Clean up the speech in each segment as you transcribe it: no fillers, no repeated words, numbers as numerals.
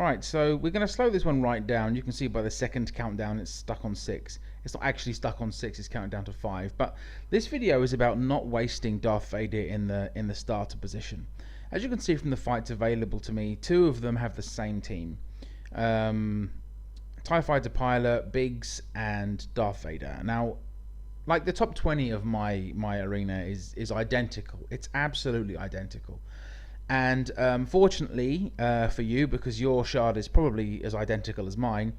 Right, so we're going to slow this one right down. You can see by the second countdown it's stuck on 6. It's not actually stuck on 6, it's counting down to 5. But this video is about not wasting Darth Vader in the starter position. As you can see from the fights available to me, 2 of them have the same team. TIE Fighter Pilot, Biggs, and Darth Vader. Now, like the top 20 of my arena is identical. It's absolutely identical. And fortunately for you, because your shard is probably as identical as mine,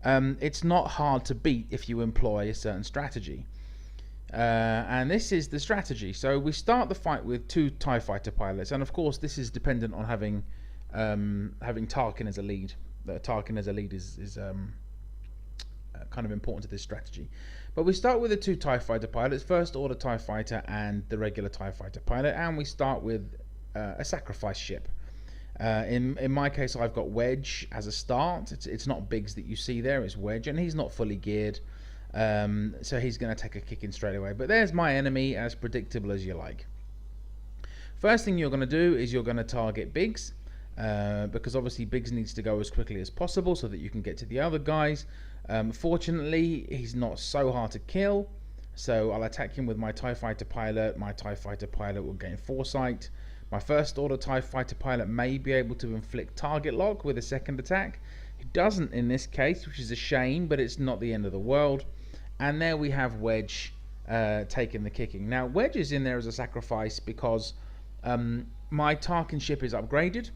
it's not hard to beat if you employ a certain strategy. And this is the strategy. So we start the fight with 2 TIE Fighter pilots, and of course this is dependent on having Tarkin as a lead. Tarkin as a lead is kind of important to this strategy. But we start with the 2 TIE Fighter pilots, First Order TIE Fighter and the regular TIE Fighter pilot, and we start with a sacrifice ship. In my case, I've got Wedge as a start. It's not Biggs that you see there, it's Wedge, and he's not fully geared, so he's going to take a kick in straight away. But there's my enemy, as predictable as you like. First thing you're going to do is you're going to target Biggs, because obviously Biggs needs to go as quickly as possible so that you can get to the other guys. Fortunately, he's not so hard to kill, so I'll attack him with my TIE Fighter pilot. My TIE Fighter pilot will gain foresight. My First Order TIE Fighter pilot may be able to inflict target lock with a second attack. He doesn't in this case, which is a shame, but it's not the end of the world. And there we have Wedge taking the kicking. Now, Wedge is in there as a sacrifice because my Tarkin ship is upgraded.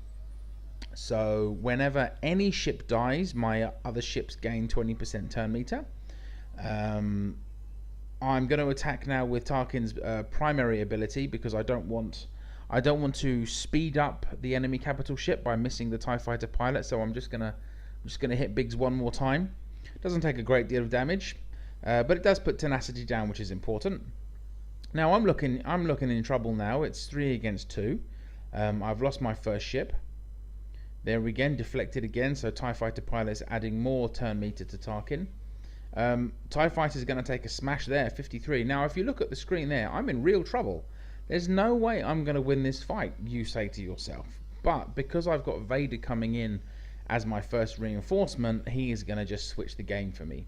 So whenever any ship dies, my other ships gain 20% turn meter. I'm going to attack now with Tarkin's primary ability because I don't want to speed up the enemy capital ship by missing the TIE Fighter pilot, so I'm just gonna hit Biggs one more time. Doesn't take a great deal of damage, but it does put tenacity down, which is important. Now I'm looking in trouble now. It's 3 against 2. I've lost my first ship. There we again, deflected again, so TIE Fighter pilot is adding more turn meter to Tarkin. TIE Fighter is going to take a smash there, 53. Now if you look at the screen there, I'm in real trouble. There's no way I'm going to win this fight, you say to yourself. But because I've got Vader coming in as my first reinforcement, he is going to just switch the game for me.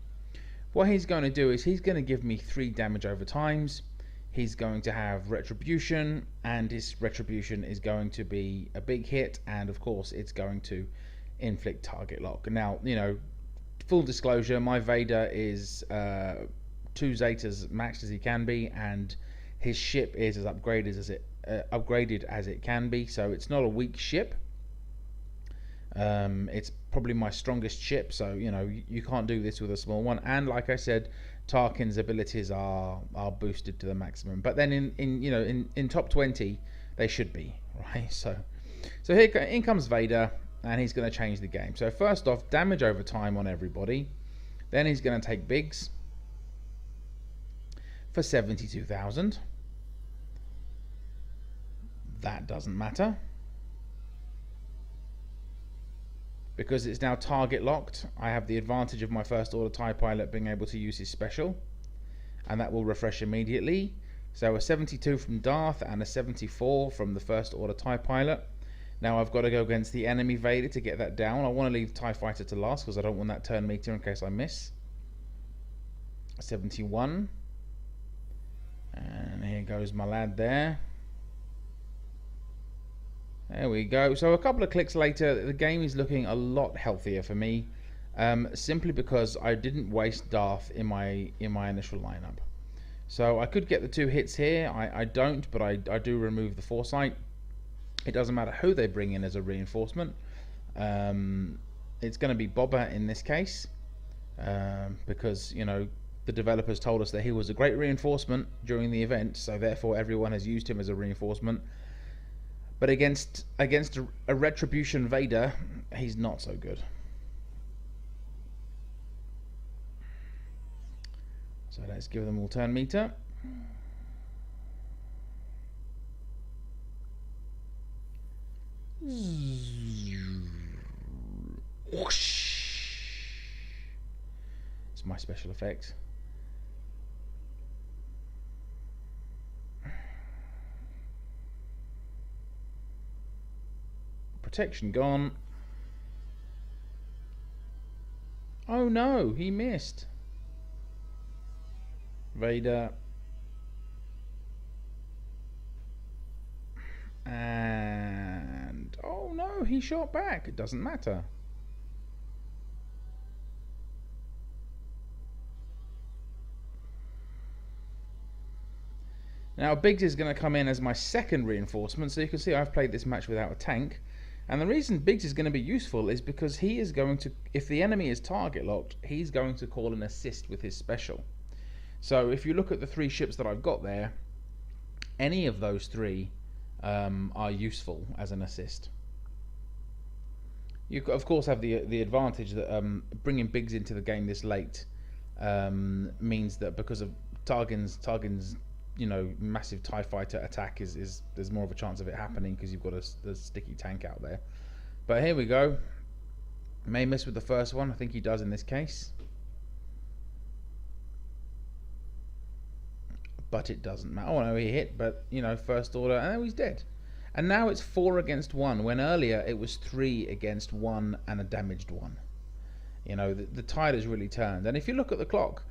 What he's going to do is he's going to give me 3 damage over times. He's going to have retribution, and his retribution is going to be a big hit, and of course it's going to inflict target lock. Now, you know, full disclosure, my Vader is 2 Zetas maxed as he can be, and his ship is as upgraded as it can be, so it's not a weak ship. It's probably my strongest ship, so you know you can't do this with a small one. And like I said, Tarkin's abilities are boosted to the maximum. But then in top 20 they should be, right? So here in comes Vader, and he's going to change the game. So first off, damage over time on everybody. Then he's going to take Biggs for 72,000. That doesn't matter because it's now target locked. I have the advantage of my First Order TIE pilot being able to use his special, and that will refresh immediately. So a 72 from Darth and a 74 from the First Order TIE pilot. Now I've got to go against the enemy Vader to get that down. I want to leave TIE Fighter to last because I don't want that turn meter in case I miss. 71. And here goes my lad there. There we go. So a couple of clicks later, the game is looking a lot healthier for me, simply because I didn't waste Darth in my initial lineup. So I could get the 2 hits here. I don't, but I do remove the foresight. It doesn't matter who they bring in as a reinforcement. It's going to be Boba in this case, because you know the developers told us that he was a great reinforcement during the event, so therefore everyone has used him as a reinforcement. But against a Retribution Vader, he's not so good. So let's give them all turn meter. It's my special effect. Protection gone. Oh no, he missed. Vader. And oh no, he shot back. It doesn't matter. Now Biggs is going to come in as my second reinforcement, so you can see I've played this match without a tank. And the reason Biggs is going to be useful is because he is going to, if the enemy is target locked, he's going to call an assist with his special. So if you look at the 3 ships that I've got there, any of those 3 are useful as an assist. You of course have the advantage that bringing Biggs into the game this late means that because of Tarkin's massive TIE fighter attack is there's more of a chance of it happening because you've got a sticky tank out there. But here we go. May miss with the first one. I think he does in this case. But it doesn't matter. Oh no, he hit, but first order, and now he's dead. And now it's 4 against 1, when earlier it was 3 against 1 and a damaged 1. The tide has really turned. And if you look at the clock,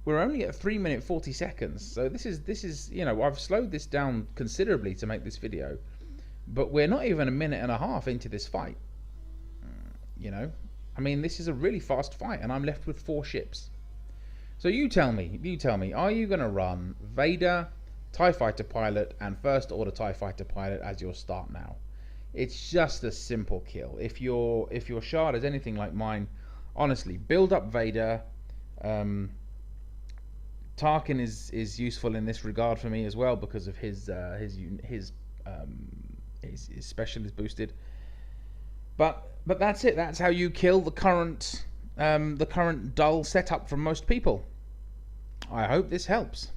we're only at 3 minutes 40 seconds. So this is I've slowed this down considerably to make this video, but we're not even a minute and a half into this fight. I mean, this is a really fast fight, and I'm left with 4 ships. So you tell me, are you going to run Vader, TIE Fighter Pilot, and First Order TIE Fighter Pilot as your start now? It's just a simple kill. If your shard is anything like mine, honestly, build up Vader. Tarkin is useful in this regard for me as well because of his special is boosted. But that's it. That's how you kill the current dull setup from most people. I hope this helps.